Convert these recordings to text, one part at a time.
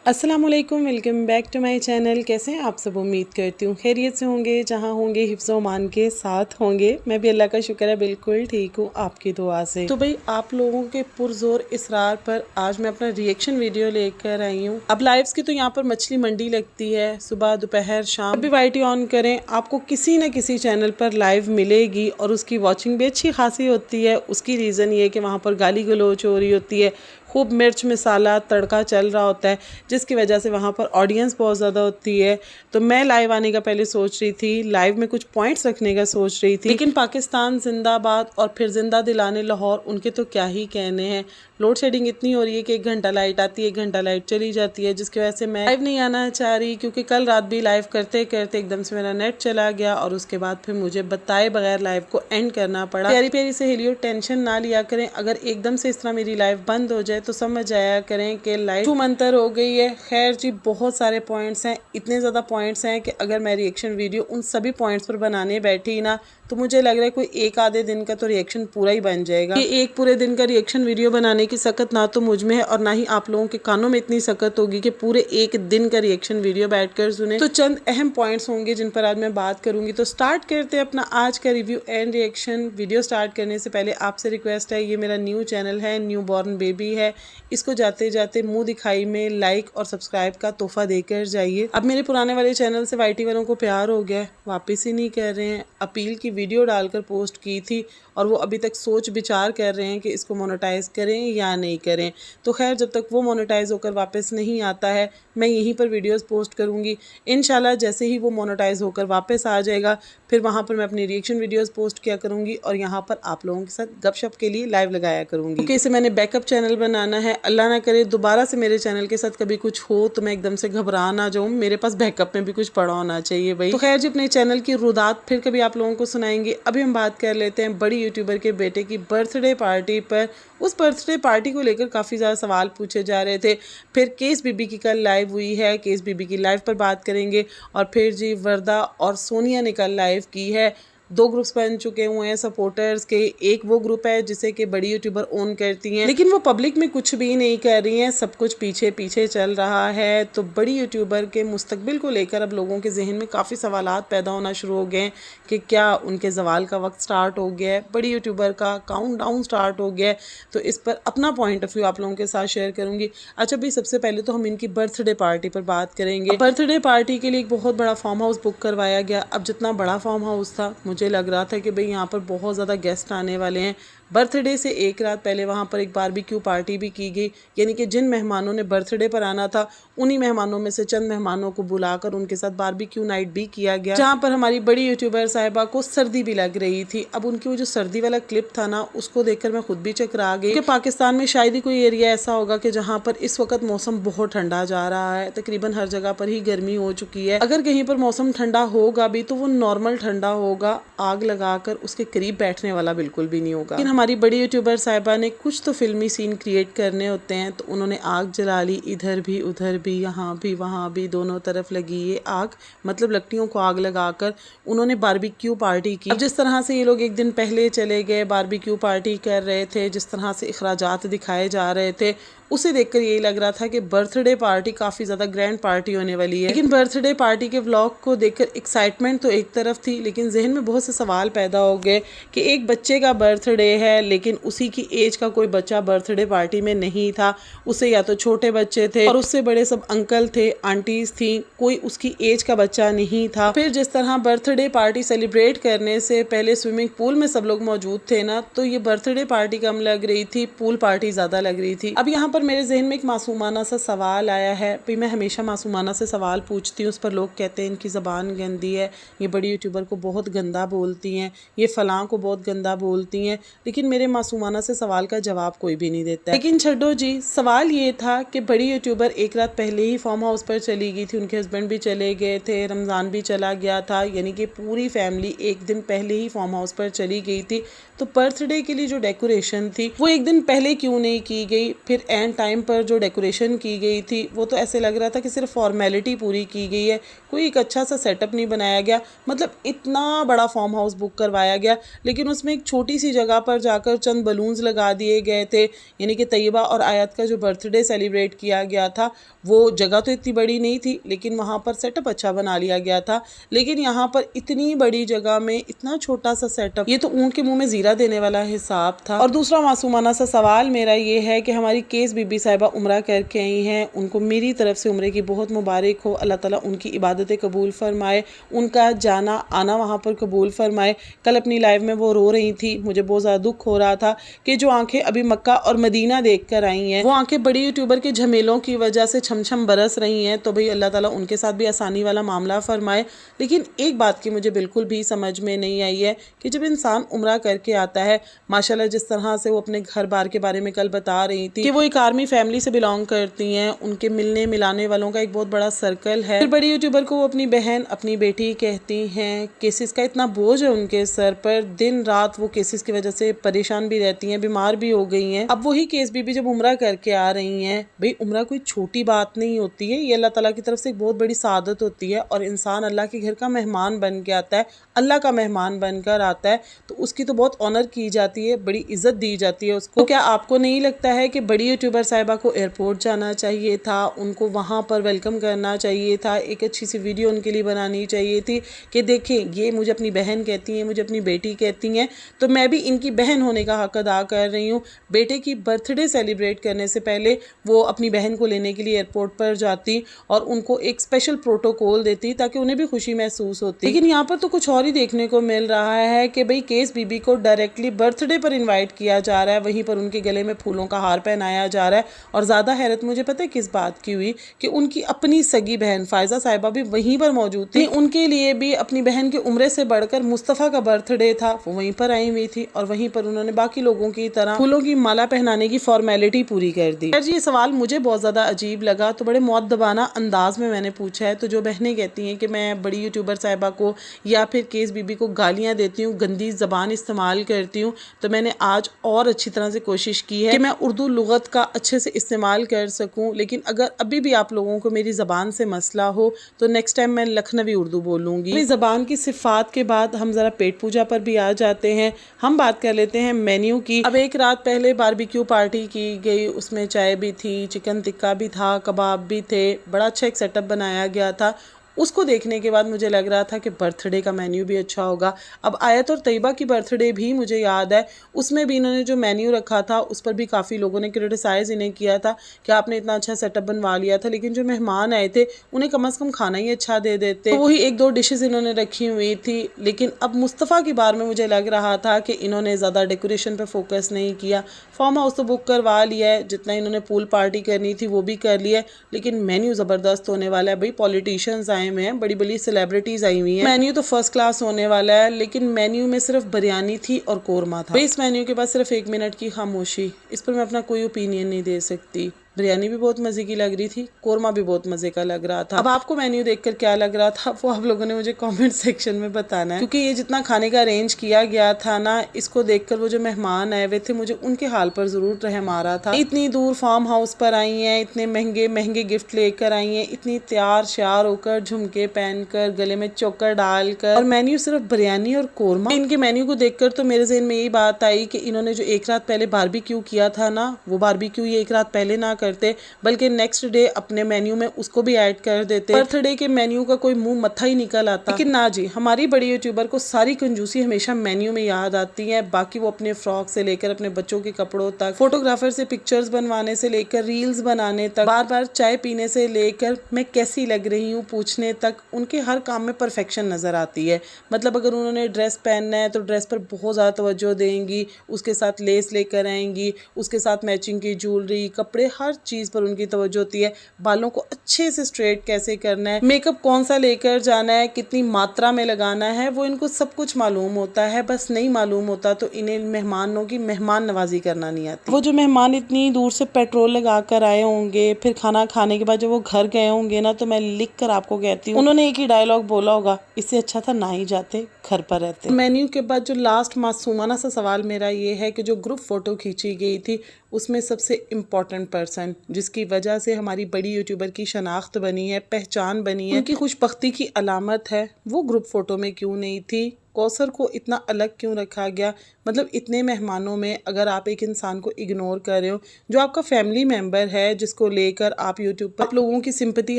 अस्सलामुअलैकुम, welcome back to my channel. कैसे हैं आप सब? उम्मीद करती हूँ खैरियत से होंगे, जहाँ होंगे हिफ्ज़ व मान के साथ होंगे। मैं भी अल्लाह का शुक्र है बिल्कुल ठीक हूँ आपकी दुआ से। तो भाई आप लोगों के पुरजोर इसरार पर आज मैं अपना रिएक्शन वीडियो लेकर आई हूँ। अब लाइव्स की तो यहाँ पर मछली मंडी लगती है, सुबह दोपहर शाम। जब भी वाईटी ऑन करें आपको किसी न किसी चैनल पर लाइव मिलेगी और उसकी वॉचिंग भी अच्छी खासी होती है। उसकी रीज़न ये है कि वहाँ पर गाली गलौच हो रही होती है, खूब मिर्च मसाला तड़का चल रहा होता है, जिसकी वजह से वहाँ पर ऑडियंस बहुत ज़्यादा होती है। तो मैं लाइव आने का पहले सोच रही थी, लाइव में कुछ पॉइंट्स रखने का सोच रही थी, लेकिन पाकिस्तान जिंदाबाद और फिर जिंदा दिलाने लाहौर, उनके तो क्या ही कहने हैं। लोड शेडिंग इतनी हो रही है कि 1 घंटा लाइट आती है, 1 घंटा लाइट चली जाती है, जिसकी वजह से मैं लाइव नहीं आना चाह रही। क्योंकि कल रात भी लाइव करते करते एकदम से मेरा नेट चला गया और उसके बाद फिर मुझे बताए बगैर लाइव को एंड करना पड़ा। प्यारी प्यारी सहेलियों, टेंशन ना लिया करें। अगर एकदम से इस तरह मेरी लाइव बंद हो जाए तो समझ आया करें कि लाइव मंतर हो गई है। खैर जी, बहुत सारे पॉइंट्स हैं, इतने ज़्यादा पॉइंट्स हैं कि अगर मैं रिएक्शन वीडियो उन सभी पॉइंट्स पर बनाने बैठी ना तो मुझे लग रहा है कोई एक आधे दिन का तो रिएक्शन पूरा ही बन जाएगा। ये एक पूरे दिन का रिएक्शन वीडियो बनाने की सकत ना तो मुझ में है और ना ही आप लोगों के कानों में इतनी सकत होगी कि पूरे एक दिन का रिएक्शन वीडियो बैठकर सुने। तो चंद अहम पॉइंट्स होंगे जिन पर आज मैं बात करूंगी। तो स्टार्ट करते हैं अपना आज का review and reaction. Video start करने से पहले आपसे रिक्वेस्ट है, ये मेरा न्यू चैनल है, न्यू बॉर्न बेबी है, इसको जाते जाते मुंह दिखाई में लाइक और सब्सक्राइब का तोहफा देकर जाइए। अब मेरे पुराने वाले चैनल से वाईटी वालों को प्यार हो गया है, वापस ही नहीं कर रहे हैं। अपील की वीडियो डालकर पोस्ट की थी और वो अभी तक सोच विचार कर रहे हैं कि इसको मोनेटाइज करें या नहीं करें। तो खैर, जब तक वो मोनेटाइज होकर वापस नहीं आता है मैं यहीं पर वीडियोस पोस्ट करूंगी। इंशाल्लाह जैसे ही वो मोनेटाइज होकर वापस आ जाएगा फिर वहाँ पर मैं अपनी रिएक्शन वीडियोस पोस्ट किया करूंगी और यहाँ पर आप लोगों के साथ गपशप के लिए लाइव लगाया करूंगी। क्योंकि इसे मैंने बैकअप चैनल बनाना है। अल्लाह ना करे दोबारा से मेरे चैनल के साथ कभी कुछ हो तो मैं एकदम से घबरा ना जाऊँ, मेरे पास बैकअप में भी कुछ पड़ा होना चाहिए भाई। तो खैर जी, अपने चैनल की रुदात फिर कभी आप लोगों को सुनाएंगे। अभी हम बात कर लेते हैं बड़ी यूट्यूबर के बेटे की बर्थडे पार्टी पर। उस बर्थडे पार्टी को लेकर काफ़ी ज़्यादा सवाल पूछे जा रहे थे। फिर केस बीबी की कल लाइव हुई है, केस बीबी की लाइव पर बात करेंगे। और फिर जी वर्दा और सोनिया ने कल लाइव की है। 2 ग्रुप्स बन चुके हुए हैं सपोर्टर्स के। एक वो ग्रुप है जिसे कि बड़ी यूट्यूबर ओन करती हैं, लेकिन वो पब्लिक में कुछ भी नहीं कर रही हैं, सब कुछ पीछे पीछे चल रहा है। तो बड़ी यूट्यूबर के मुस्तकबिल को लेकर अब लोगों के जहन में काफ़ी सवालात पैदा होना शुरू हो गए हैं कि क्या उनके जवाल का वक्त स्टार्ट हो गया है, बड़ी यूट्यूबर का काउंट डाउन स्टार्ट हो गया है। तो इस पर अपना पॉइंट ऑफ व्यू आप लोगों के साथ शेयर करूंगी। अच्छा भाई, सबसे पहले तो हम इनकी बर्थडे पार्टी पर बात करेंगे। बर्थडे पार्टी के लिए एक बहुत बड़ा फार्म हाउस बुक करवाया गया। अब जितना बड़ा फार्म हाउस था मुझे लग रहा था कि भाई यहाँ पर बहुत ज़्यादा गेस्ट आने वाले हैं। बर्थडे से एक रात पहले वहाँ पर एक बारबेक्यू पार्टी भी की गई, यानी कि जिन मेहमानों ने बर्थडे पर आना था उन्हीं मेहमानों में से चंद मेहमानों को बुलाकर उनके साथ बारबेक्यू नाइट भी किया गया, जहाँ पर हमारी बड़ी यूट्यूबर साहिबा को सर्दी भी लग रही थी। अब उनकी वो जो सर्दी वाला क्लिप था ना, उसको देखकर मैं खुद भी चकरा गई कि पाकिस्तान में शायद ही कोई एरिया ऐसा होगा कि जहाँ पर इस वक्त मौसम बहुत ठंडा जा रहा है। तकरीबन हर जगह पर ही गर्मी हो चुकी है। अगर कहीं पर मौसम ठंडा होगा भी तो वो नॉर्मल ठंडा होगा, आग लगाकर उसके करीब बैठने वाला बिल्कुल भी नहीं होगा। लेकिन हमारी बड़ी यूट्यूबर साहिबा ने कुछ तो फिल्मी सीन क्रिएट करने होते हैं तो उन्होंने आग जला ली, इधर भी उधर भी, यहाँ भी वहाँ भी, दोनों तरफ लगी ये आग, मतलब लकड़ियों को आग लगाकर उन्होंने बारबेक्यू पार्टी की। अब जिस तरह से ये लोग एक दिन पहले चले गए, बारबेक्यू पार्टी कर रहे थे, जिस तरह से इखराजात दिखाए जा रहे थे, उसे देखकर यही लग रहा था कि बर्थडे पार्टी काफ़ी ज़्यादा ग्रैंड पार्टी होने वाली है। लेकिन बर्थडे पार्टी के व्लॉग को देखकर एक्साइटमेंट तो एक तरफ थी, लेकिन जहन में बहुत से सवाल पैदा हो गए कि एक बच्चे का बर्थडे है लेकिन उसी की एज का कोई बच्चा बर्थडे पार्टी में नहीं था। उसे या तो छोटे बच्चे थे और उससे बड़े सब अंकल थे, आंटीज थी, कोई उसकी एज का बच्चा नहीं था। फिर जिस तरह बर्थडे पार्टी सेलिब्रेट करने से पहले स्विमिंग पूल में सब लोग मौजूद थे ना, तो ये बर्थडे पार्टी कम लग रही थी, पूल पार्टी ज़्यादा लग रही थी। अब यहाँ पर मेरे जहन में एक मासूमाना सा सवाल आया है। भाई मैं हमेशा मासूमाना से सवाल पूछती हूँ, उस पर लोग कहते हैं इनकी ज़बान गंदी है, ये बड़ी यूट्यूबर को बहुत गंदा बोलती हैं, ये फलां को बहुत गंदा बोलती हैं, लेकिन मेरे मासूमाना से सवाल का जवाब कोई भी नहीं देता। लेकिन छड्डो जी, सवाल ये था कि बड़ी यूट्यूबर एक रात पहले ही फार्म हाउस पर चली गई थी, उनके हस्बैंड भी चले गए थे, रमज़ान भी चला गया था, यानी कि पूरी फैमिली एक दिन पहले ही फार्म हाउस पर चली गई थी। तो बर्थडे के लिए जो डेकोरेशन थी वो एक दिन पहले क्यों नहीं की गई, फिर एंड एंड टाइम पर जो डेकोरेशन की गई थी वो तो ऐसे लग रहा था कि सिर्फ फॉर्मेलिटी पूरी की गई है, कोई एक अच्छा सा सेटअप नहीं बनाया गया। मतलब इतना बड़ा फार्म हाउस बुक करवाया गया, लेकिन उसमें एक छोटी सी जगह पर जाकर चंद बलून्स लगा दिए गए थे, यानी कि तैयबा और आयत का जो बर्थडे सेलिब्रेट किया गया था वो जगह तो इतनी बड़ी नहीं थी, लेकिन वहाँ पर सेटअप अच्छा बना लिया गया था। लेकिन यहाँ पर इतनी बड़ी जगह में इतना छोटा सा सेटअप, ये तो ऊँट के मुंह में जीरा देने वाला हिसाब था। और दूसरा मासूमाना सा सवाल मेरा ये है कि हमारी केस बीबी साहिबा उम्रा करके आई हैं, उनको मेरी तरफ से उम्रे की बहुत मुबारक हो। अल्लाह ताला उनकी इबादतें कबूल फरमाए, उनका जाना आना वहाँ पर कबूल फरमाए। कल अपनी लाइफ में वो रो रही थी, मुझे बहुत ज़्यादा दुख हो रहा था कि जो आंखें अभी मक्का और मदीना देख कर आई हैं, वो आंखें बड़ी यूट्यूबर के झमेलों की वजह से छम बरस रही हैं। तो भाई अल्लाह ताला उनके साथ भी आसानी वाला मामला फरमाए। लेकिन एक बात की मुझे बिल्कुल भी समझ में नहीं आई है कि जब इंसान उम्रा करके आता है, माशाल्लाह जिस तरह से वो अपने घर बार के बारे में कल बता रही थी कि वो एक आर्मी फैमिली से बिलोंग करती हैं, उनके मिलने मिलाने वालों का एक बहुत बड़ा सर्कल है। फिर बड़ी यूट्यूबर को वो अपनी बहन अपनी बेटी कहती हैं, केसेस का इतना बोझ है उनके सर पर, दिन रात वो केसेस की वजह से परेशान भी रहती हैं, बीमार भी हो गई हैं। अब वही केस बीबी जब उम्रा करके आ रही हैं, भाई उम्रा कोई छोटी बात नहीं होती है, ये अल्लाह ताला की तरफ से एक बहुत बड़ी सादत होती है। और इंसान अल्लाह के घर का मेहमान बन के आता है, अल्लाह का मेहमान बनकर आता है, तो उसकी तो बहुत ऑनर की जाती है, बड़ी इज्जत दी जाती है उसको। तो क्या आपको नहीं लगता है कि बड़ी यूट्यूबर साहिबा को एयरपोर्ट जाना चाहिए था, उनको वहाँ पर वेलकम करना चाहिए था, एक अच्छी सी वीडियो उनके लिए बनानी चाहिए थी कि देखें ये मुझे अपनी बहन कहती हैं, मुझे अपनी बेटी कहती हैं, तो मैं भी इनकी बहन होने का हक अदा कर रही हूँ। बेटे की बर्थडे सेलिब्रेट करने से पहले वो अपनी बहन को लेने के लिए एयरपोर्ट पर जाती और उनको एक स्पेशल प्रोटोकॉल देती ताकि उन्हें भी खुशी महसूस होती। लेकिन यहाँ पर तो कुछ और ही देखने को मिल रहा है कि भाई केस बीबी को डायरेक्टली बर्थडे पर इनवाइट किया जा रहा है, वहीं पर उनके गले में फूलों का हार पहनाया जा रहा है। और ज़्यादा हैरत मुझे पता है किस बात की हुई कि उनकी अपनी सगी बहन फायजा साहिबा भी वहीं पर मौजूद थी। उनके लिए भी अपनी बहन के उम्रे से बढ़कर मुस्तफ़ा का बर्थडे था, वो वहीं पर आई हुई थी और वहीं पर उन्होंने बाकी लोगों की तरह फूलों की माला पहनाने की फॉर्मेलिटी पूरी कर दी। जी ये सवाल मुझे बहुत ज़्यादा अजीब लगा, तो बड़े मौदबाना अंदाज में मैंने पूछा है। तो जो बहनें कहती हैं कि मैं बड़ी यूट्यूबर साहिबा को या फिर केस बीबी को गालियाँ देती हूँ, गंदी ज़बान इस्तेमाल करती हूँ, तो मैंने आज और अच्छी तरह से कोशिश की है कि मैं उर्दू लुगत का अच्छे से इस्तेमाल कर सकूँ। लेकिन अगर अभी भी आप लोगों को मेरी ज़बान से मसला हो तो नेक्स्ट टाइम मैं लखनवी उर्दू बोलूँगी। मेरी ज़बान की सिफ़ात के बाद हम ज़रा पेट पूजा पर भी आ जाते हैं। हम बात कर लेते हैं मेन्यू की। अब एक रात पहले बारबेक्यू पार्टी की गई, उसमें चाय भी थी, चिकन टिक्का भी था, कबाब भी थे, बड़ा अच्छा एक सेटअप बनाया गया था। उसको देखने के बाद मुझे लग रहा था कि बर्थडे का मेन्यू भी अच्छा होगा। अब आयत और तैयबा की बर्थडे भी मुझे याद है, उसमें भी इन्होंने जो मेन्यू रखा था उस पर भी काफ़ी लोगों ने क्रिटिसाइज़ इन्हें किया था कि आपने इतना अच्छा सेटअप बनवा लिया था, लेकिन जो मेहमान आए थे उन्हें कम से कम खाना ही अच्छा दे देते। तो वही एक दो डिशेज़ इन्होंने रखी हुई थी। लेकिन अब मुस्तफ़ा की बार में मुझे लग रहा था कि इन्होंने ज़्यादा डेकोरेशन पर फोकस नहीं किया। फार्म हाउस तो बुक करवा लिया है, जितना इन्होंने पूल पार्टी करनी थी वो भी कर लिया है, लेकिन मेन्यू ज़बरदस्त होने वाला है। भाई पॉलिटिशियंस आए हुए हैं, बड़ी बड़ी सेलिब्रिटीज आई हुई हैं, मेन्यू तो फर्स्ट क्लास होने वाला है। लेकिन मेन्यू में सिर्फ बिरयानी थी और कोरमा था। इस मेन्यू के बाद सिर्फ 1 मिनट की खामोशी, इस पर मैं अपना कोई ओपिनियन नहीं दे सकती। बिरयानी भी बहुत मज़े की लग रही थी, कोरमा भी बहुत मज़े का लग रहा था। अब आपको मेन्यू देखकर क्या लग रहा था वो आप लोगों ने मुझे कमेंट सेक्शन में बताना है, क्योंकि ये जितना खाने का अरेंज किया गया था ना, इसको देखकर वो जो मेहमान आए हुए थे मुझे उनके हाल पर ज़रूर रहम आ रहा था। इतनी दूर फार्म हाउस पर आई हैं, इतने महंगे महंगे गिफ्ट लेकर आई हैं, इतनी तैयार श्यार होकर, झुमके पहनकर, गले में चोकर डालकर, और मेन्यू सिर्फ बिरयानी और कोरमा। इनके मेन्यू को देखकर तो मेरे ज़हन में यही बात आई कि इन्होंने जो एक रात पहले बारबेक्यू किया था ना, वो बारबेक्यू ये एक रात पहले ना करते, बल्कि नेक्स्ट डे अपने मेन्यू में उसको भी ऐड कर देते। बर्थडे के मेन्यू का कोई मुंह मत्था ही निकल आता। लेकिन ना जी, हमारी बड़ी यूट्यूबर को सारी कंजूसी हमेशा मेन्यू में याद आती है। बाकी वो अपने फ्रॉक से लेकर अपने बच्चों के कपड़ों तक, फोटोग्राफर से पिक्चर्स बनवाने से लेकर रील्स बनाने तक, बार बार चाय पीने से लेकर मैं कैसी लग रही हूँ पूछने तक, उनके हर काम में परफेक्शन नजर आती है। मतलब अगर उन्होंने ड्रेस पहनना है तो ड्रेस पर बहुत ज़्यादा तवज्जो देंगी, उसके साथ लेस लेकर आएंगी, उसके साथ मैचिंग की ज्वेलरी, कपड़े, हर चीज़ पर उनकी तवज्जो होती है। बालों को अच्छे से स्ट्रेट कैसे करना है, मेकअप कौन सा लेकर जाना है, कितनी मात्रा में लगाना है, वो इनको सब कुछ मालूम होता है। बस नहीं मालूम होता तो इन्हें मेहमानों की मेहमान नवाजी करना नहीं आती। वो जो मेहमान इतनी दूर से पेट्रोल लगा कर आए होंगे, फिर खाना खाने के बाद जब वो घर गए होंगे ना, तो मैं लिख कर आपको कहती हूँ, उन्होंने एक ही डायलॉग बोला होगा, इससे अच्छा था ना ही जाते, घर पर रहते। मेन्यू के बाद जो लास्ट मासूमाना सा सवाल मेरा ये है कि जो ग्रुप फोटो खींची गई थी उसमें सबसे इम्पॉर्टेंट पर्सन जिसकी वजह से हमारी बड़ी यूट्यूबर की शनाख्त बनी है, पहचान बनी है, उनकी खुशबख्ती की अलामत है, वो ग्रुप फोटो में क्यों नहीं थी? कौसर को इतना अलग क्यों रखा गया? मतलब इतने मेहमानों में अगर आप एक इंसान को इग्नोर कर रहे हो जो आपका फैमिली मेम्बर है, जिसको लेकर आप यूट्यूब पर लोगों की सिंपैथी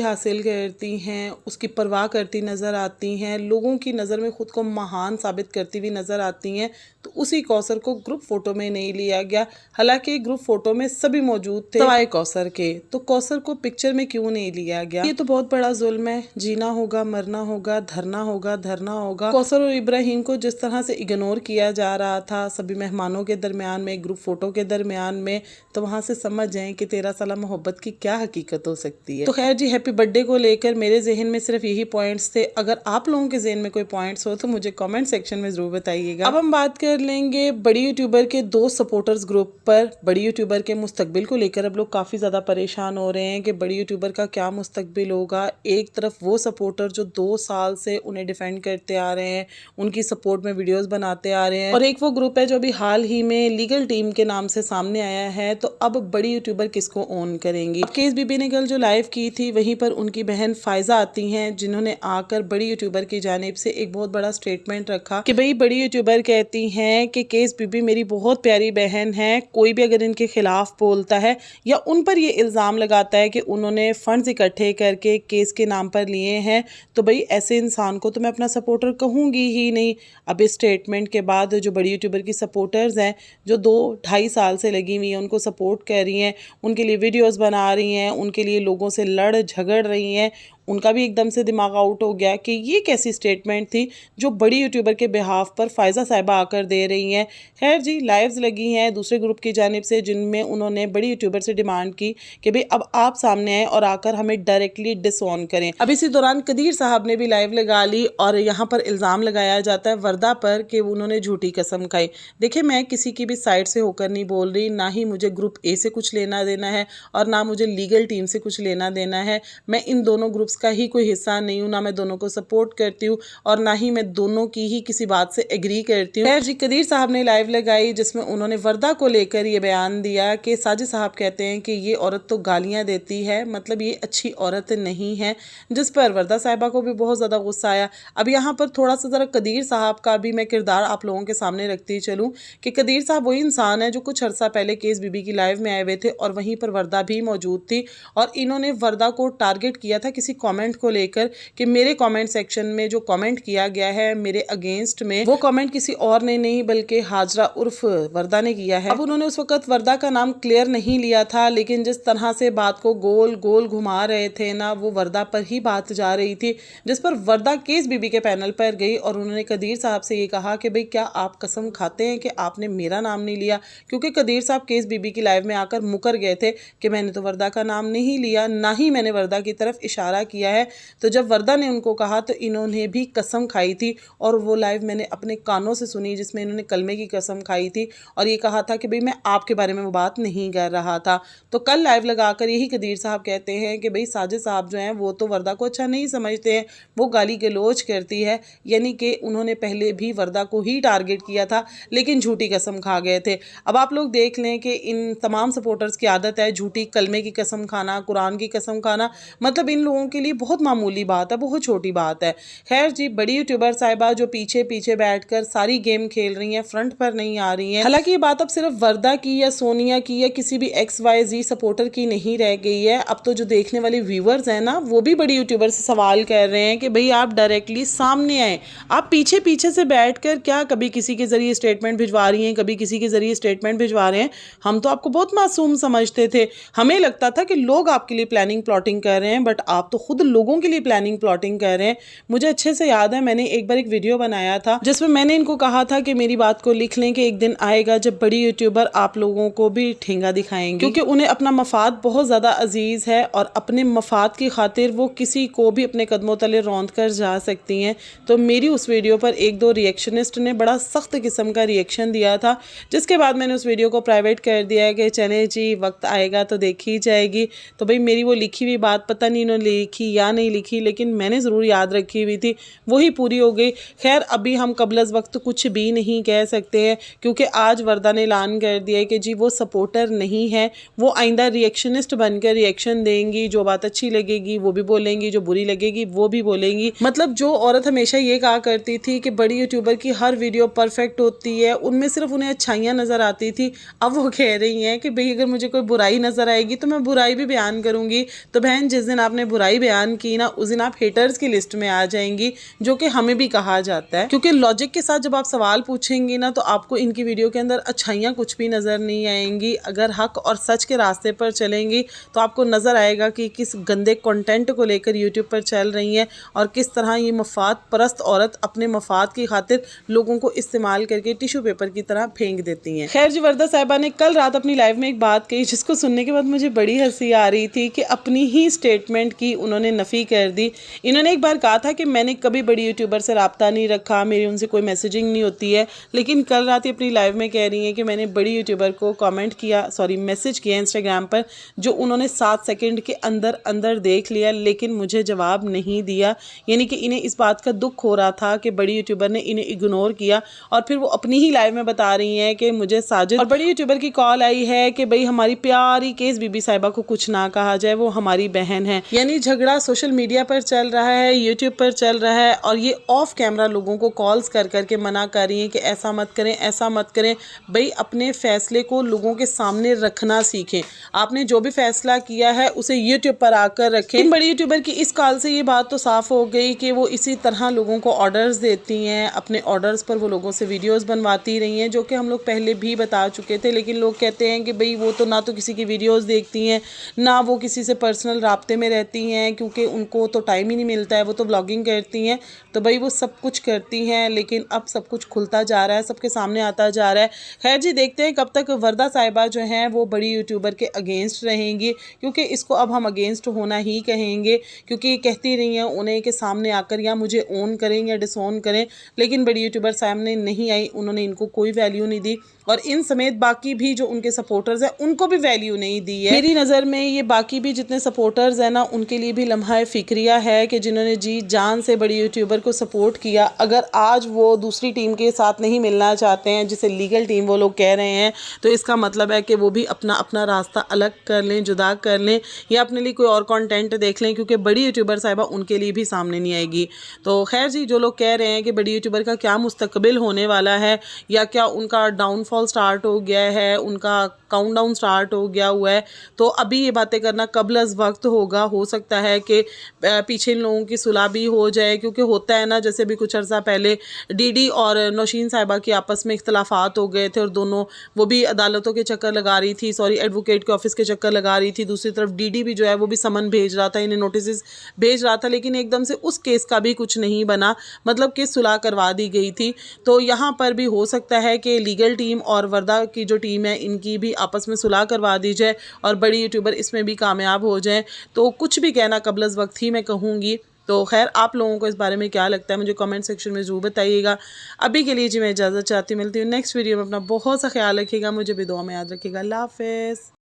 हासिल करती हैं, उसकी परवाह करती नज़र आती हैं, लोगों की नज़र में ख़ुद को महान साबित करती हुई नज़र आती हैं, तो उसी कौसर को ग्रुप फ़ोटो में नहीं लिया गया। हालांकि ग्रुप फ़ोटो में सभी मौजूद थे सवाए कौसर के, तो कौसर को पिक्चर में क्यों नहीं लिया गया? ये तो बहुत बड़ा जुल्म है। जीना होगा, मरना होगा, धरना होगा, धरना होगा। कौसर और इब्राहिम को जिस तरह से इग्नोर किया जा रहा था सभी मेहमानों के दरमियान में, ग्रुप फ़ोटो के दरमियान में, तो वहाँ से समझ जाएं कि 13 साल मोहब्बत की क्या हकीकत हो सकती है। तो खैर जी, हैप्पी बर्थडे को लेकर मेरे जहन में सिर्फ यही पॉइंट्स थे। अगर आप लोगों के जहन में कोई पॉइंट्स हो तो मुझे कमेंट सेक्शन में ज़रूर बताइएगा। अब हम बात कर लेंगे बड़ी यूट्यूबर के 2 सपोर्टर्स ग्रुप पर। बड़ी यूट्यूबर के मुस्तकबिल को लेकर अब लोग काफ़ी ज़्यादा परेशान हो रहे हैं कि बड़ी यूट्यूबर का क्या मुस्तकबिल होगा। एक तरफ वो सपोर्टर जो 2 साल से उन्हें डिफेंड करते आ रहे हैं, उनकी सपोर्ट में वीडियोस बनाते आ रहे हैं, और एक वो ग्रुप है जो अभी हाल ही में लीगल टीम के नाम से सामने आया है। तो अब बड़ी यूट्यूबर किसको ओन करेंगी? केस बीबी ने कल जो लाइव की थी वहीं पर उनकी बहन फायजा आती हैं, जिन्होंने आकर बड़ी यूट्यूबर की जानिब से एक बहुत बड़ा स्टेटमेंट रखा कि भाई बड़ी यूट्यूबर कहती हैं कि केस बीबी मेरी बहुत प्यारी बहन है, कोई भी अगर इनके खिलाफ बोलता है या उन पर ये इल्ज़ाम लगाता है कि उन्होंने फंड्स इकट्ठे करके केस के नाम पर लिए हैं, तो भाई ऐसे इंसान को तो मैं अपना सपोर्टर कहूँगी ही नहीं। अब इस स्टेटमेंट के बाद जो बड़ी यूट्यूबर की सपोर्टर्स हैं, जो 2-2.5 साल से लगी हुई हैं, उनको सपोर्ट कर रही हैं, उनके लिए वीडियोस बना रही हैं, उनके लिए लोगों से लड़ झगड़ रही हैं, उनका भी एकदम से दिमाग आउट हो गया कि ये कैसी स्टेटमेंट थी जो बड़ी यूट्यूबर के बिहाफ पर फायजा साहिबा आकर दे रही हैं। खैर जी, लाइव्स लगी हैं दूसरे ग्रुप की जानिब से, जिनमें उन्होंने बड़ी यूट्यूबर से डिमांड की कि भाई अब आप सामने आए और आकर हमें डायरेक्टली डिसऑन करें। अब इसी दौरान कदीर साहब ने भी लाइव लगा ली और यहाँ पर इल्ज़ाम लगाया जाता है वर्दा पर कि उन्होंने झूठी कसम खाई। देखिए, मैं किसी की भी साइड से होकर नहीं बोल रही, ना ही मुझे ग्रुप ए से कुछ लेना देना है और ना मुझे लीगल टीम से कुछ लेना देना है। मैं इन दोनों ग्रुप्स का ही कोई हिस्सा नहीं हूँ, ना मैं दोनों को सपोर्ट करती हूँ और ना ही मैं दोनों की ही किसी बात से एग्री करती हूँ। खैर जी, कदीर साहब ने लाइव लगाई जिसमें उन्होंने वर्दा को लेकर ये बयान दिया कि साजिद साहब कहते हैं कि ये औरत तो गालियाँ देती है, मतलब ये अच्छी औरत नहीं है, जिस पर वर्दा साहिबा को भी बहुत ज़्यादा गुस्सा आया। अब यहाँ पर थोड़ा सा ज़रा कदीर साहब का भी मैं किरदार आप लोगों के सामने रखती चलूँ कि कदीर साहब वही इंसान है जो कुछ अर्सा पहले केस बीबी की लाइव में आए हुए थे और वहीं पर वर्दा भी मौजूद थी, और इन्होंने वर्दा को टारगेट किया था किसी कमेंट को लेकर कि मेरे कमेंट सेक्शन में जो कमेंट किया गया है मेरे अगेंस्ट में, वो कमेंट किसी और ने नहीं बल्कि हाजरा उर्फ वर्दा ने किया है। अब उन्होंने उस वक्त वर्दा का नाम क्लियर नहीं लिया था, लेकिन जिस तरह से बात को गोल गोल घुमा रहे थे ना, वो वर्दा पर ही बात जा रही थी, जिस पर वर्दा केस बीबी के पैनल पर गई और उन्होंने कदीर साहब से ये कहा कि भाई क्या आप कसम खाते हैं कि आपने मेरा नाम नहीं लिया? क्योंकि कदीर साहब केस बीबी की लाइव में आकर मुकर गए थे कि मैंने तो वर्दा का नाम नहीं लिया, ना ही मैंने वर्दा की तरफ इशारा किया है। तो जब वर्दा ने उनको कहा तो इन्होंने भी कसम खाई थी, और वो लाइव मैंने अपने कानों से सुनी जिसमें इन्होंने कलमे की कसम खाई थी और ये कहा था कि भाई मैं आपके बारे में वो बात नहीं कर रहा था। तो कल लाइव लगाकर यही कदीर साहब कहते हैं कि भाई साजिद साहब जो हैं वो तो वर्दा को अच्छा नहीं समझते हैं, वो गाली गलौज करती है, यानी कि उन्होंने पहले भी वर्दा को ही टारगेट किया था लेकिन झूठी कसम खा गए थे। अब आप लोग देख लें कि इन तमाम सपोर्टर्स की आदत है झूठी कलमे की कसम खाना, कुरान की कसम खाना, मतलब इन लोगों के लिए बहुत मामूली बात है, बहुत छोटी बात है। खैर जी, बड़ी यूट्यूबर साहिबा जो पीछे पीछे बैठकर सारी गेम खेल रही हैं, फ्रंट पर नहीं आ रही हैं। हालांकि ये बात अब सिर्फ वर्दा की या सोनिया की या किसी भी XYZ सपोर्टर की नहीं रह गई है। अब तो जो देखने वाले व्यूवर्स हैं ना, वो भी बड़ी यूट्यूबर से सवाल कर रहे हैं कि भाई आप डायरेक्टली सामने आए, आप पीछे पीछे से बैठकर क्या कभी किसी के जरिए स्टेटमेंट भिजवा रही हैं, कभी किसी के जरिए स्टेटमेंट भिजवा रहे हैं। हम तो आपको बहुत मासूम समझते थे, हमें लगता था कि लोग आपके लिए प्लानिंग प्लॉटिंग कर रहे हैं, बट आप तो खुद लोगों के लिए प्लानिंग प्लॉटिंग कर रहे हैं। मुझे अच्छे से याद है, मैंने एक बार एक वीडियो बनाया था जिसमें मैंने इनको कहा था कि मेरी बात को लिख लें कि एक दिन आएगा जब बड़ी यूट्यूबर आप लोगों को भी ठेंगा दिखाएंगे, क्योंकि उन्हें अपना मफाद बहुत ज़्यादा अजीज है और अपने मफाद की खातिर वो किसी को भी अपने कदमों तले रौंद कर जा सकती हैं। तो मेरी उस वीडियो पर एक दो रिएक्शनिस्ट ने बड़ा सख्त किस्म का रिएक्शन दिया था, जिसके बाद मैंने उस वीडियो को प्राइवेट कर दिया है कि चले जी वक्त आएगा तो देखी जाएगी। तो भाई मेरी वो लिखी हुई बात पता नहीं इन्होंने लिखी या नहीं लिखी, लेकिन मैंने ज़रूर याद रखी हुई थी, वही पूरी हो गई। खैर अभी हम कबल वक्त कुछ भी नहीं कह सकते हैं, क्योंकि आज वर्दा ने ऐलान कर दिया है कि जी वो सपोर्टर नहीं है, वो आइंदा रिएक्शनिस्ट बनकर रिएक्शन देंगी। जो बात अच्छी लगेगी वो भी बोलेंगी, जो बुरी लगेगी वो भी बोलेंगी। मतलब जो औरत हमेशा ये कहा करती थी कि बड़ी यूट्यूबर की हर वीडियो परफेक्ट होती है, उनमें सिर्फ उन्हें अच्छाइयाँ नज़र आती थी, अब वो कह रही हैं कि भाई अगर मुझे कोई बुराई नज़र आएगी तो मैं बुराई भी बयान करूँगी। तो बहन जिस दिन आपने बुराई बयान की ना, उस दिन आप हेटर्स की लिस्ट में आ जाएंगी, जो कि हमें भी कहा जाता है। क्योंकि लॉजिक के साथ जब आप सवाल पूछेंगी ना, तो आपको इनकी वीडियो के अंदर अच्छाइयाँ कुछ भी नज़र नहीं आएंगी। अगर हक और सच के रास्ते पर चलेंगी तो आपको नज़र आएगा कि किस गंदे कंटेंट को लेकर यूट्यूब पर चल रही हैं और किस तरह ये मफाद परस्त औरत अपने मफाद की खातिर लोगों को इस्तेमाल करके टिश्यू पेपर की तरह फेंक देती हैं। खैर जी, वर्दा साहिबा ने कल रात अपनी लाइव में एक बात कही जिसको सुनने के बाद मुझे बड़ी हंसी आ रही थी कि अपनी ही स्टेटमेंट की उन्होंने नफ़ी कर दी। इन्होंने एक बार कहा था कि मैंने कभी बड़ी यूट्यूबर से रब्ता नहीं रखा, मेरी उनसे कोई मैसेजिंग नहीं होती है, लेकिन कल रात ही अपनी लाइव में कह रही हैं कि मैंने बड़ी यूट्यूबर को कमेंट किया, मैसेज किया इंस्टाग्राम पर, जो उन्होंने 7 सेकंड के अंदर अंदर देख लिया, लेकिन मुझे जवाब नहीं दिया। यानी कि इन्हें इस बात का दुख हो रहा था कि बड़ी यूट्यूबर ने इन्हें इग्नोर किया। और फिर वो अपनी ही लाइव में बता रही हैं कि मुझे साजिद और बड़ी यूट्यूबर की कॉल आई है कि भाई हमारी प्यारी केस बीबी साहिबा को कुछ ना कहा जाए, वो हमारी बहन है। यानी झगड़ा सोशल मीडिया पर चल रहा है, यूट्यूब पर चल रहा है, और ये ऑफ कैमरा लोगों को कॉल्स कर करके मना कर रही हैं कि ऐसा मत करें, ऐसा मत करें। भाई अपने फैसले को लोगों के सामने रखना सीखें। आपने जो भी फैसला किया है उसे यूट्यूब पर आकर रखें। बड़ी यूट्यूबर की इस कॉल से ये बात तो साफ हो गई कि वो इसी तरह लोगों को ऑर्डर्स देती हैं, अपने ऑर्डर्स पर वो लोगों से वीडियोस बनवाती रही हैं, जो कि हम लोग पहले भी बता चुके थे। लेकिन लोग कहते हैं कि भाई वो तो ना तो किसी की वीडियोस देखती हैं, ना वो किसी से पर्सनल राब्ते में रहती हैं, क्योंकि उनको तो टाइम ही नहीं मिलता है, वो तो ब्लॉगिंग करती हैं। तो भाई वो सब कुछ करती हैं, लेकिन अब सब कुछ खुलता जा रहा है, सबके सामने आता जा रहा है। खैर जी, देखते हैं कब तक वर्दा साहिबा जो हैं वो बड़ी यूट्यूबर के अगेंस्ट रहेंगी, क्योंकि इसको अब हम अगेंस्ट होना ही कहेंगे, क्योंकि कहती रही हैं उन्हें के सामने आकर या मुझे ओन करें या डिसोन करें, लेकिन बड़ी यूट्यूबर सामने नहीं आई, उन्होंने इनको कोई वैल्यू नहीं दी, और इन समेत बाकी भी जो उनके सपोर्टर्स हैं उनको भी वैल्यू नहीं दी है। मेरी नज़र में ये बाकी भी जितने सपोर्टर्स हैं ना, उनके लिए भी लम्हा फिक्रिया है कि जिन्होंने जी जान से बड़ी यूट्यूबर को सपोर्ट किया, अगर आज वो दूसरी टीम के साथ नहीं मिलना चाहते हैं, जिसे लीगल टीम वो लोग कह रहे हैं, तो इसका मतलब है कि वो भी अपना अपना रास्ता अलग कर लें, जुदा कर लें, या अपने लिए कोई और कंटेंट देख लें, क्योंकि बड़ी यूट्यूबर साहिबा उनके लिए भी सामने नहीं आएगी। तो खैर जी, जो लोग कह रहे हैं कि बड़ी यूट्यूबर का क्या मुस्तकबिल होने वाला है, या क्या उनका डाउनफॉल स्टार्ट हो गया है, उनका काउंटडाउन स्टार्ट हो गया हुआ है, तो अभी ये बातें करना कबल अज़ वक्त होगा। हो सकता है कि पीछे इन लोगों की सुलह भी हो जाए, क्योंकि होता है ना, जैसे भी कुछ अर्सा पहले डीडी और नौशीन साहिबा की आपस में इख्तलाफात हो गए थे, और दोनों वो भी अदालतों के चक्कर लगा रही थी, एडवोकेट के ऑफिस के चक्कर लगा रही थी, दूसरी तरफ डीडी भी जो है वो भी समन भेज रहा था, इन्हें नोटिस भेज रहा था, लेकिन एकदम से उस केस का भी कुछ नहीं बना, मतलब कि सुलह करवा दी गई थी। तो यहाँ पर भी हो सकता है कि लीगल टीम और वर्दा की जो टीम है, इनकी भी आपस में सुलह करवा दी जाए और बड़ी यूट्यूबर इसमें भी कामयाब हो जाए। तो कुछ भी कहना कबल अज़ वक्त ही मैं कहूँगी। तो खैर, आप लोगों को इस बारे में क्या लगता है मुझे कमेंट सेक्शन में ज़रूर बताइएगा। अभी के लिए जी मैं इजाज़त चाहती हूँ, मिलती हूँ नेक्स्ट वीडियो में। अपना बहुत सा ख्याल रखिएगा, मुझे भी दुआ में याद रखिएगा। अल्लाह हाफ़िज़।